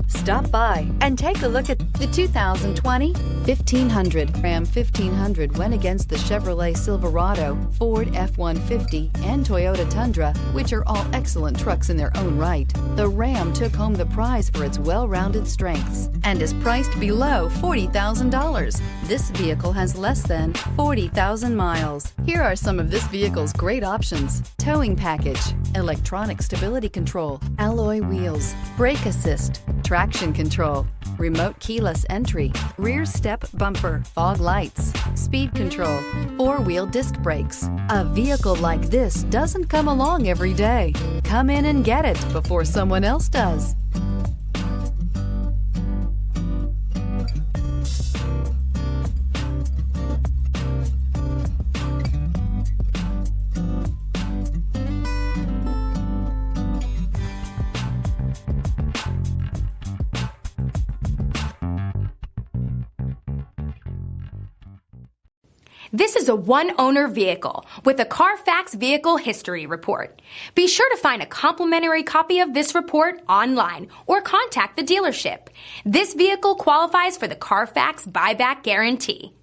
Stop by and take a look at the 2020 1500. Ram 1500 went against the Chevrolet Silverado, Ford F-150, and Toyota Tundra, which are all excellent trucks in their own right. The Ram took home the prize for its well-rounded strengths and is priced below $40,000. This vehicle has less than 40,000 miles. Here are some of this vehicle's great options: towing package, electronic stability control, alloy wheels, brake assist, traction control, remote keyless entry, rear step bumper, fog lights, speed control, four-wheel disc brakes. A vehicle like this doesn't come along every day. Come in and get it before someone else does. This is a one-owner vehicle with a Carfax Vehicle History Report. Be sure to find a complimentary copy of this report online or contact the dealership. This vehicle qualifies for the Carfax Buyback Guarantee.